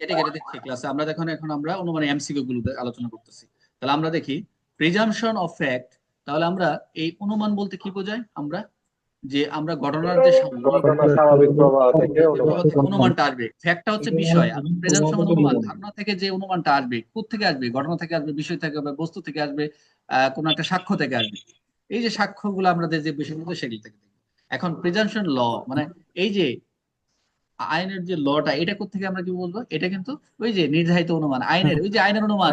কেটে কেটে দিচ্ছি ক্লাসে। আমরা দেখুন এখন আমরা অনুমানের এমসিকিউ গুলো আলোচনা করতেছি। তাহলে আমরা দেখি প্রিজাম্পশন অফ ফ্যাক্ট। তাহলে আমরা এই অনুমান বলতে কি বোঝাই? আমরা যে আমরা ঘটনার যে ঘটনা স্বাভাবিক প্রবাহ থেকে অনুমান। অনুমানটা আসবে, ফ্যাক্টটা হচ্ছে বিষয়, আর প্রেজেন্টেশন মানে অনুমান, ধারণা থেকে যে অনুমানটা আসবে, কোথা থেকে আসবে? ঘটনা থেকে আসবে, বিষয় থেকে আসবে, বস্তু থেকে আসবে, কোন একটা সাক্ষ্য থেকে আসবে। এই যে সাক্ষ্যগুলো আমাদের যে বিষয়গুলো সেগুলো থেকে দেখবো। এখন প্রেজেন্টেশন ল মানে এই যে আইনের যে লটা, এটা কোত্থেকে আমরা কি বলবো? এটা কিন্তু ওই যে নির্ধারিত অনুমান, আইনের ওই যে আইনের অনুমান।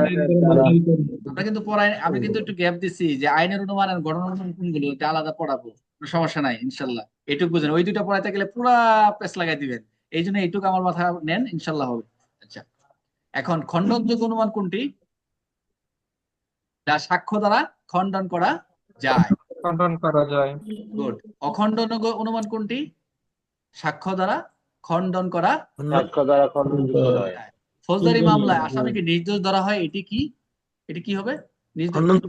আমরা কিন্তু পড়াই, আমি কিন্তু একটু গ্যাপ দিছি যে আইনের অনুমান আর গণনা অনুমান কোনগুলো, এটা আলাদা পড়াবো, কোনো সমস্যা নাই ইনশাল্লাহ। এটুকু বুঝেন, ওই দুইটা পড়াইতে গেলে পুরা পেস লাগাই দিবেন। এই জন্য এইটুকু আমার মাথা নেন, ইনশাল্লাহ হবে। আচ্ছা, এখন খণ্ডনযোগ্য অনুমান কোনটি? যা সাক্ষ্য দ্বারা খণ্ডন করা যায়। খণ্ডন করা যায়। গুড। অখণ্ডনযোগ্য অনুমান কোনটি? সাক্ষ্য দ্বারা খণ্ডন করা সাক্ষ্য দ্বারা খণ্ডনযোগ্য নয়। যায়। ফৌজদারি মামলায় আসামিকে নির্দোষ ধরা হয়, এটি কি? এটি কি হবে? নির্দোষ।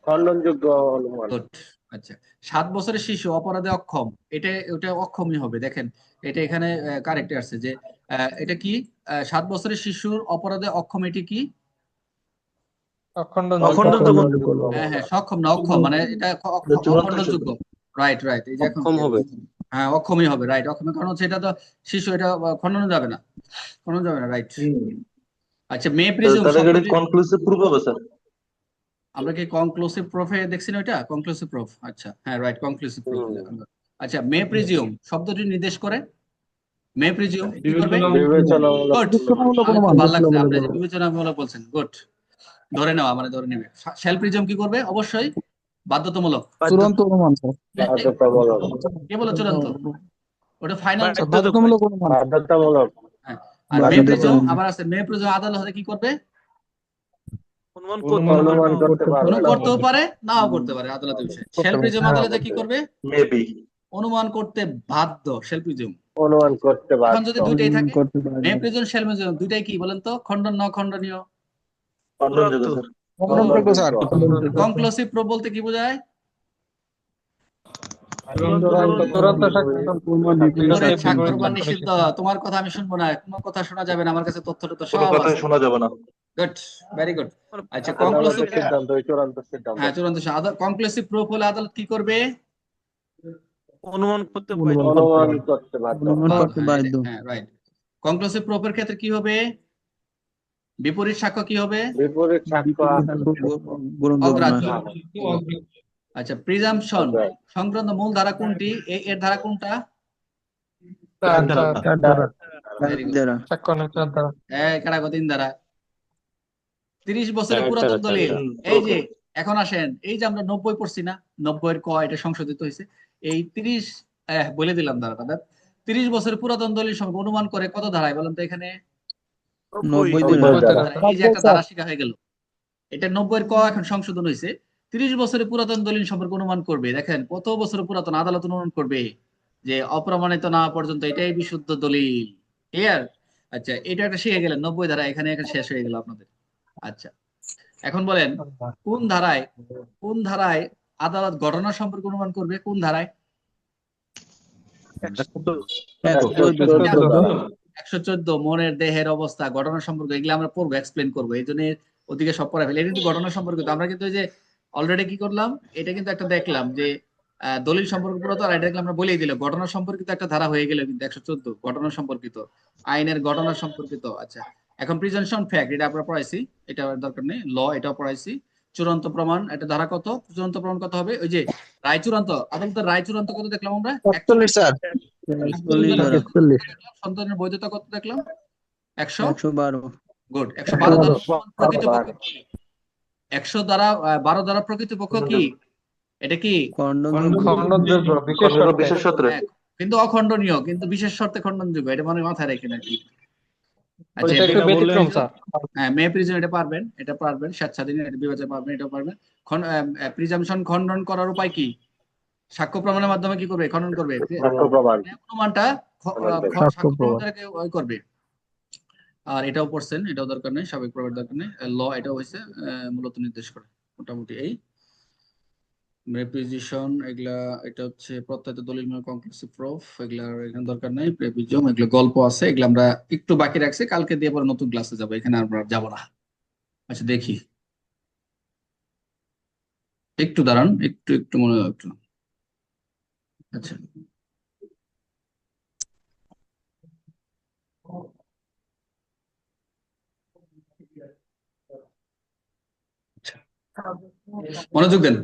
খণ্ডনযোগ্য অনুমান। গুড। আচ্ছা, 7 বছরের শিশু অপরাধে অক্ষম, এটা ওটা অক্ষমই হবে। দেখেন এটা এখানে কারেক্ট আসছে যে এটা কি 7 বছরের শিশুর অপরাধে অক্ষম, এটি কি? অখণ্ডনযোগ্য। হ্যাঁ হ্যাঁ, সক্ষম না অক্ষম, মানে এটা অখণ্ডনযোগ্য। রাইট রাইট, এই যে এখন হ্যাঁ অক্ষমই হবে, রাইট। অক্ষমের কারণ হচ্ছে এটা তো শিশু, এটা খণ্ডন যাবে না, খণ্ডন যাবে না, রাইট। আচ্ছা, মে প্রিজুম কনক্লুসিভ প্রুফ হবে স্যার। আমরা কি কনক্লুসিভ প্রুফে দেখছি না ওইটা? কনক্লুসিভ প্রুফ, আচ্ছা হ্যাঁ রাইট, কনক্লুসিভ প্রুফ। আচ্ছা, মে প্রিজিউম শব্দটি নির্দেশ করে, মে প্রিজিউম কি করবে? বিবেচনামূলক। গুড, ভালো লাগছে আপনি যে বিবেচনামূলক বলছেন, গুড। ধরে নেওয়া মানে ধরে নেবে। শ্যাল প্রিজিউম কি করবে? অবশ্যই বাধ্যতামূলক। চূড়ান্ত অনুমান স্যার। বাধ্যতামূলক। কে বলে চূড়ান্ত? ওটা ফাইনাল, বাধ্যতামূলক অনুমান। বাধ্যতামূলক। হ্যাঁ। আর মে প্রিজিউম আবার আছে, মে প্রিজিউম আদালতে কি করবে? অনুমান করতে পারবে না। করতেও পারে, নাও করতে পারে, আদালতের বিষয়। শ্যাল প্রিজিউম আদালতে কি করবে? মেবি অনুমান করতে বাধ্য, শ্যাল প্রিজিউম। অনুমান করতে এখন বাধ্য। যদি দুইটাই থাকে, করতে পারবে। মে প্রিজিউম শ্যাল প্রিজিউম দুইটাই কি বলেন তো? খণ্ডন না খণ্ডনীয়? খণ্ডনযোগ্য স্যার। খণ্ডনযোগ্য স্যার। কনক্লুসিভ প্রুফ বলতে কি বোঝায়? চূড়ান্ত সাক্ষ্য প্রমাণ নিষিদ্ধ। তোমার কথা আমি শুনবো না, কোনো কথা শোনা যাবে না আমার কাছে, তথ্যটা তো কোনো সব কথাই আছে। শোনা যাবে না। Good, very good. আচ্ছা, কনক্লুসিভ আদালতের সিদ্ধান্ত, ওই চূড়ান্ত সিদ্ধান্ত। হ্যাঁ চূড়ান্ত। কনক্লুসিভ প্রুফ হলে আদালত কি করবে? অনুমান করতে অনুমান করতে বাধ্য। অনুমান করতে বাধ্য। হ্যাঁ রাইট। কনক্লুসিভ প্রুফের ক্ষেত্রে কি হবে? বিপরীত সাক্ষ্য কি হবে? বিপরীত সাক্ষ্য অগ্রাহ্য। আচ্ছা, প্রিজাম্পশন সংক্রান্ত মূল ধারা কোনটি? এর ধারা কোনটা? তিন ধারা। 30 বছরের পুরাতন দলিল। এই যে এখন আসেন, এই যে আমরা 90 পড়ছি না, 90 ক এটা সংশোধিত হয়েছে। এই 30 বলে দিলাম ধারাটা। 30 বছরের পুরাতন দলিল সম্পর্কে অনুমান করে কত ধারায় বলেন তো এখানে? 90 এই যে একটা ধারা শিখা হয়ে গেল, এটা 90 ক এখন সংশোধন হয়েছে। 30 বছরের পুরাতন দলিল সম্পর্কে অনুমান করবে। দেখেন কত বছরের পুরাতন, আদালত অনুমান করবে যে অপ্রমাণিত না পর্যন্ত এটাই বিশুদ্ধ দলিল। ক্লিয়ার? আচ্ছা, এটা একটা শিখে গেলেন 90 ধারা, এখানে শেষ হয়ে গেল আপনাদের। আচ্ছা, এখন বলেন কোন ধারায় আদালত ঘটনা সম্পর্কে অনুমান করবে? কোন ধারায়? 114 মনের দেহের অবস্থা, ঘটনা সম্পর্কে, এগুলো আমরা পড়বো, এক্সপ্লেন করবো, এই জন্য ওদিকে সব পড়া ফেলে। এটা কিন্তু ঘটনা সম্পর্কিত। আমরা কিন্তু ওই যে অলরেডি কি করলাম, এটা কিন্তু একটা দেখলাম যে দলিল সম্পর্ক পুরাতন, আর এটা দেখলাম আমরা বলেই দিল ঘটনা সম্পর্কিত একটা ধারা হয়ে গেল কিন্তু 114 ঘটনা সম্পর্কিত, আইনের ঘটনা সম্পর্কিত। আচ্ছা, এখন প্রিজেন্টেশন ফ্যাক্ট, এটা আমরা পড়াইছি, এটা দরকার নেই। ল, এটাও পড়াইছি। চূড়ান্ত প্রমাণ, এটা ধারা কত? চূড়ান্ত প্রমাণ কত হবে? ওই যে রায় চূড়ান্ত, আদালতের রায় চূড়ান্ত কত দেখলাম আমরা? 41 স্যার। সন্তানের বৈধতা কত দেখলাম? 112। গুড। 112 দ্বারা প্রকৃতপক্ষ, 100 দ্বারা 12 দ্বারা প্রকৃতপক্ষ কি? এটা কি? খণ্ডনযোগ্য বিশেষ শর্তে। কিন্তু অখণ্ডনীয়, কিন্তু বিশেষ শর্তে খণ্ডনযোগ্য, এটা মানে মাথায় রাখেন আর কি। আচ্ছা, এটা ব্যতিক্রম স্যার। হ্যাঁ, মে প্রিজম এটা পারবেন, এটা পারবেন, স্বেচ্ছাধীন এটা বিবেচনা পারবেন, এটাও পারবেন। প্রিজাম্পশন খণ্ডন করার উপায় কি? সাক্ষ্য প্রমাণের মাধ্যমে কি করবে? খণ্ডন করবে। সাক্ষ্য প্রমাণ। অনুমানটা সাক্ষ্য প্রমাণ দ্বারা করবে। আর এটাও পড়ছেন, এটাও দরকার নেই, স্বাভাবিক প্রমাণের দরকার নেই। ল, এটাও হয়েছে মূলত নির্দেশ করে মোটামুটি এই। প্রেপোজিশন এগুলা, এটা হচ্ছে প্রত্যয়িত দলিল কনক্লুসিভ প্রুফ, এগুলার এখানে দরকার নাই। প্রেপোজিশন এগুলো গল্প আছে, এগুলো আমরা একটু বাকি রাখছি, কালকে দিয়ে পরে নতুন ক্লাসে যাবো, এখানে আমরা যাব না। আচ্ছা দেখি, একটু দাঁড়ান, একটু একটু মনে একটু। আচ্ছা আচ্ছা, মনোযোগ দেন,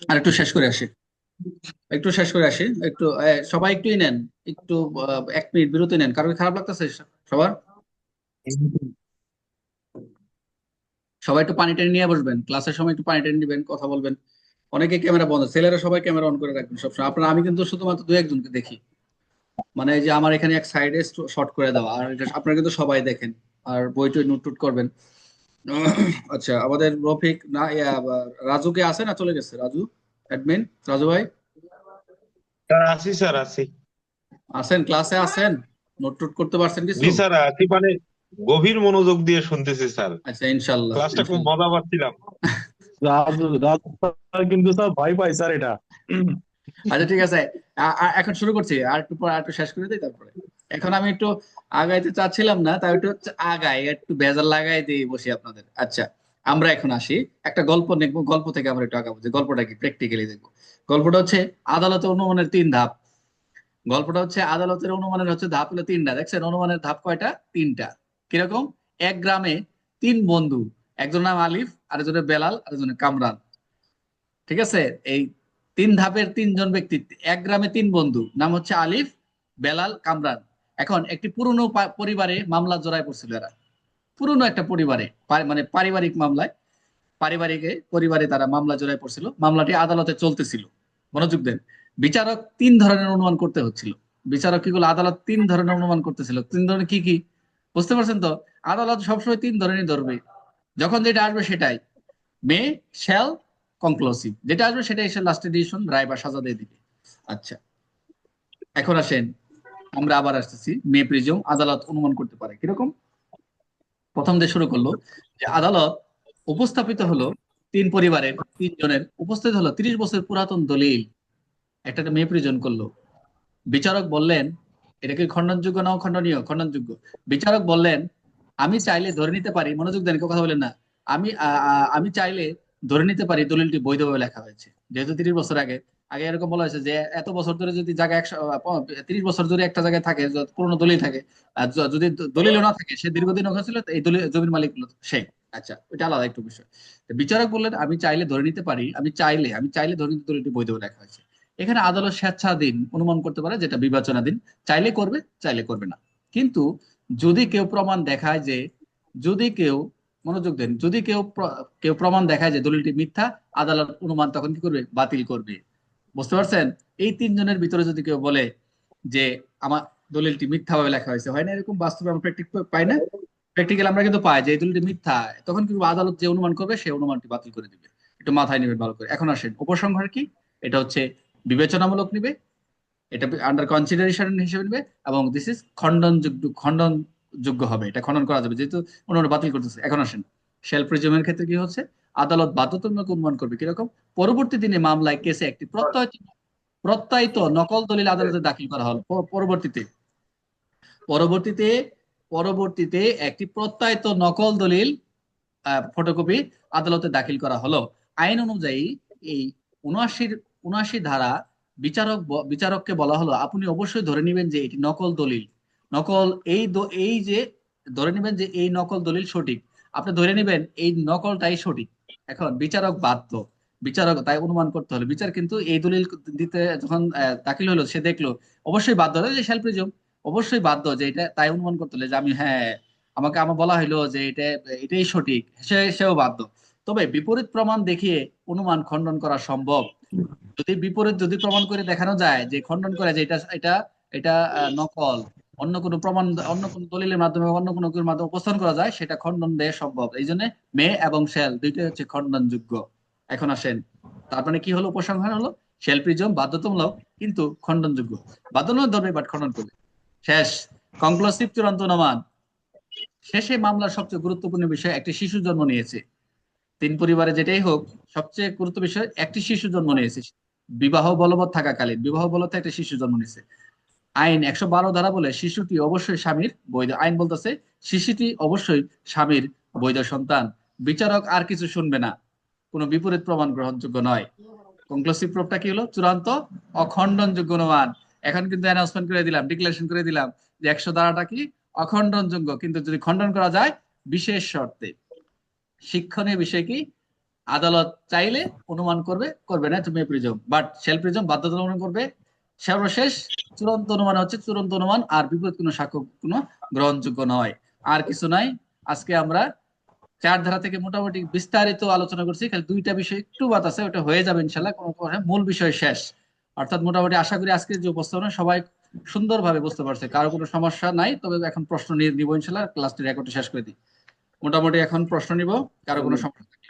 আর একটু শেষ করে আসি, একটু শেষ করে আসি, একটু সবাই একটুই নেন, একটু 1 মিনিট বিরতি নেন, কারণ খারাপ লাগতেছে সবার? সবাই একটু পানি টানি নিয়ে বসবেন, ক্লাসের সময় একটু পানি টানি নিবেন, কথা বলবেন। অনেকে ক্যামেরা বন্ধ, ছেলেরা সবাই ক্যামেরা অন করে রাখবেন সবসময়। আপনারা, আমি কিন্তু শুধুমাত্র 2-1 জনকে দেখি, মানে এই যে আমার এখানে এক সাইডে শর্ট করে দেওয়া, আর এটা আপনারা কিন্তু সবাই দেখেন, আর বই টই নোট টুট করবেন। আচ্ছা, আমাদের রফিক না রাজু কে আছে না চলে গেছে? রাজু অ্যাডমিন, রাজু ভাই স্যার আছি, স্যার আছি। আছেন? ক্লাসে আছেন? নোট টুট করতে পারছেন কিছু? জি স্যার আছি, মানে গভীর মনোযোগ দিয়ে শুনতেছি স্যার। আচ্ছা ইনশাল্লাহ, ক্লাসটা খুব মজা পাচ্ছিলাম। রাজু রাজু স্যার কিন্তু স্যার ভয় পাই স্যার এটা। আচ্ছা ঠিক আছে, এখন শুরু করছি, আর একটু পর আর একটু শেষ করে দিই তারপরে। এখন আমি একটু আগাইতে চাচ্ছিলাম না, তাই একটু আগাই, একটু বেজার লাগাই দিয়ে বসি আপনাদের। আচ্ছা, আমরা এখন আসি, একটা গল্প দেখবো, গল্প থেকে আমরা একটু আগাবো, যে গল্পটা কি প্র্যাকটিক্যালি দেখবো। গল্পটা হচ্ছে আদালতে অনুমানের 3 ধাপ। গল্পটা হচ্ছে আদালতের অনুমানের হচ্ছে ধাপ হলো 3টা। দেখছেন অনুমানের ধাপ কয়টা? 3টা। কিরকম? এক গ্রামে 3 বন্ধু, একজনের নাম আলিফ, আরেকজনের বেলাল, আরেকজনের কামরান। ঠিক আছে? এই 3 ধাপের 3 জন ব্যক্তি, এক গ্রামে 3 বন্ধু, নাম হচ্ছে আলিফ, বেলাল, কামরান। এখন একটি পুরনো পরিবারে মামলা জড়ায় পড়ছিল এরা। পুরনো একটা পরিবারে, মানে পারিবারিক মামলায়, পরিবারে তারা মামলা জড়ায় পড়ছিল। মামলাটি আদালতে চলতেছিল। মনোযোগ দেন, বিচারক 3 ধরনের অনুমান করতে হচ্ছিল। বিচারক কি করলো? আদালত 3 ধরনের অনুমান করতেছিল। 3 ধরনের কি কি বুঝতে পারছেন তো? আদালত সবসময় 3 ধরনের ধরবে, যখন যেটা আসবে সেটাই মে, শ্যাল, কনক্লুসিভ, যেটা আসবে সেটাই এসে লাস্টে ডিসিশন, রায় বা সাজা দিয়ে দিবে। আচ্ছা, এখন আসেন, আমরা আবার আসতেছি মে প্রিজম আদালত অনুমান করতে পারে কিরকম। প্রথম দিয়ে শুরু করলো যে আদালত উপস্থাপিত হলো 3 পরিবারের 3 জনের উপস্থিত হলো 30 বছর পুরাতন দলিল, একটা মে প্রিজন করলো। বিচারক বললেন, এটা কি খণ্ডনযোগ্য না অখণ্ডনীয়? খণ্ডনযোগ্য। বিচারক বললেন, আমি চাইলে ধরে নিতে পারি, মনোযোগ দেন, কেউ কথা বলেন না, আমি চাইলে ধরে নিতে পারি দলিলটি বৈধভাবে লেখা হয়েছে। যেহেতু 30 বছর আগে, এরকম বলা হয়েছে যে এত বছর ধরে যদি জায়গা 30 বছর ধরে একটা জায়গায় থাকে, পুরোনো দলিল থাকে, আর যদি দলিলও না থাকে, সে দীর্ঘদিন ওখানে ছিল, এই দলিল জমির মালিক হলো সে। আচ্ছা, ওইটা আলাদা একটু বিষয়। তো বিচারক বললেন, আমি চাইলে ধরে নিতে পারি, আমি চাইলে ধরে নিতে দলিলটি বৈধভাবে লেখা হয়েছে। এখানে আদালত স্বেচ্ছাধীন অনুমান করতে পারে, যেটা বিবেচনাধীন, চাইলে করবে, চাইলে করবে না। কিন্তু যদি কেউ প্রমাণ দেখায় যে, যদি কেউ, মনোযোগ দেন, যদি কেউ প্রমাণ দেখায় যে দলিলটি মিথ্যা, আদালত অনুমান তখন কি করবে? বাতিল করবে। বুঝতে পারছেন? এই 3 জনের ভিতরে যদি কেউ বলে যে আমার দলিলটি মিথ্যা ভাবে লেখা হয়েছে, হয় না এরকম? বাস্তবে আমরা পাই না? প্র্যাকটিক্যাল আমরা কিন্তু পাই যে এই দলিলটি মিথ্যা, তখন কিন্তু আদালত যে অনুমান করবে সেই অনুমানটি বাতিল করে দিবে। একটু মাথায় নেবেন ভালো করে। এখন আসেন উপসংহার কি। এটা হচ্ছে বিবেচনামূলক নিবে, এটা আন্ডার কনসিডারেশন হিসেবে নিবে, এবং দিস ইজ খণ্ডনযোগ্য হবে, এটা খণ্ডন করা যাবে যেহেতু অনুমান বাতিল করতেছে। এখন আসেন শেল প্রিজমের ক্ষেত্রে কি হচ্ছে, আদালত বাধ্যতামূলক অনুমান করবে কিরকম। পরবর্তী দিনে মামলায় কেসে একটি প্রত্যয়িত নকল দলিল আদালতে দাখিল করা হলো। পরবর্তীতে পরবর্তীতে একটি প্রত্যয়িত নকল দলিল ফটোকপি আদালতে দাখিল করা হলো। আইন অনুযায়ী এই 79 ধারা বিচারককে বলা হলো, আপনি অবশ্যই ধরে নেবেন যে এটি নকল দলিল। নকল এই যে ধরে নেবেন যে এই নকল দলিল সঠিক, আপনি ধরে নেবেন এই নকলটাই সঠিক। এখন বিচারক তাই অনুমান করতে হলো। বিচার কিন্তু এই দলিল দিতে যখন দাখিল হলো, সে দেখলো, অবশ্যই বাধ্য যে সেলফ প্রিজম, অবশ্যই বাধ্য যে এটা, তাই অনুমান করতে হলো যে আমি, হ্যাঁ, আমার বলা হইলো যে এটাই সঠিক, সেও বাধ্য। তবে বিপরীত প্রমাণ দেখিয়ে অনুমান খণ্ডন করা সম্ভব। যদি প্রমাণ করে দেখানো যায়, যে খণ্ডন করে যে এটা এটা এটা নকল, অন্য কোনো দলিলের মাধ্যমে, অন্য কোনো কিছুর মাধ্যমে উপস্থাপন করা যায়, সেটা খণ্ডন দেওয়া সম্ভব। এই জন্য মে এবং শেল দুইটাই হচ্ছে খণ্ডনযোগ্য। এখন আসেন, তার মানে কি হলো? উপসংহার হলো শেল প্রিজম বাধ্যতামূলক কিন্তু খণ্ডনযোগ্য। বাধ্যতামূলক ধরবে, বাট খণ্ডন করবে। শেষ, কনক্লুসিভ চূড়ান্ত অনুমান। শেষে মামলার সবচেয়ে গুরুত্বপূর্ণ বিষয়, একটি শিশু জন্ম নিয়েছে। তিন পরিবারে যেটাই হোক, সবচেয়ে গুরুত্ব বিষয় একটি শিশু জন্ম নিয়েছে, বিবাহ বলবৎ থাকাকালীন বিবাহ বলবৎ একটা শিশু জন্ম নিয়েছে। আইন 112 ধারা বলে শিশুটি অবশ্যই স্বামীর বৈধ, আইন বলতেছে শিশুটি অবশ্যই স্বামীর বৈধ সন্তান। বিচারক আর কিছু শুনবে না, কোনো বিপরীত প্রমাণ গ্রহণযোগ্য নয়। কনক্লুসিভ প্রুফটা কি হলো? চূড়ান্ত অখণ্ডনযোগ্য অনুমান। এখন কিন্তু অ্যানাউন্সমেন্ট করে দিলাম, ডিক্লারেশন করে দিলাম যে 100 ধারাটা কি অখণ্ডনযোগ্য, কিন্তু যদি খণ্ডন করা যায় বিশেষ শর্তে। শিক্ষণীয় বিষয় কি? আদালত চাইলে অনুমান করবে, করবে না তুমি প্রিজম, বাট শেল প্রিজম বাধ্যতামূলক অনুমান করবে। সর্বশেষ চূড়ান্ত অনুমান হচ্ছে চূড়ান্ত অনুমান, আর বিপরীত কোনো সাক্ষ্য কোনো গ্রহণযোগ্য নয়। আর কিছু নাই। আজকে আমরা 4 ধারা থেকে মোটামুটি বিস্তারিত আলোচনা করছি, খালি 2টা বিষয় একটু বাদ আছে, ওটা হয়ে যাবে ইনশাল্লাহ, কোনো কথা, মূল বিষয় শেষ। অর্থাৎ মোটামুটি আশা করি আজকে যে উপস্থাপনা সবাই সুন্দরভাবে বুঝতে পারছে, কারো কোনো সমস্যা নাই। তবে এখন প্রশ্ন নিব ইনশাল্লাহ, ক্লাসটি রেকর্ড শেষ করে দিই। মোটামুটি এখন প্রশ্ন নিব, কারো কোনো সমস্যা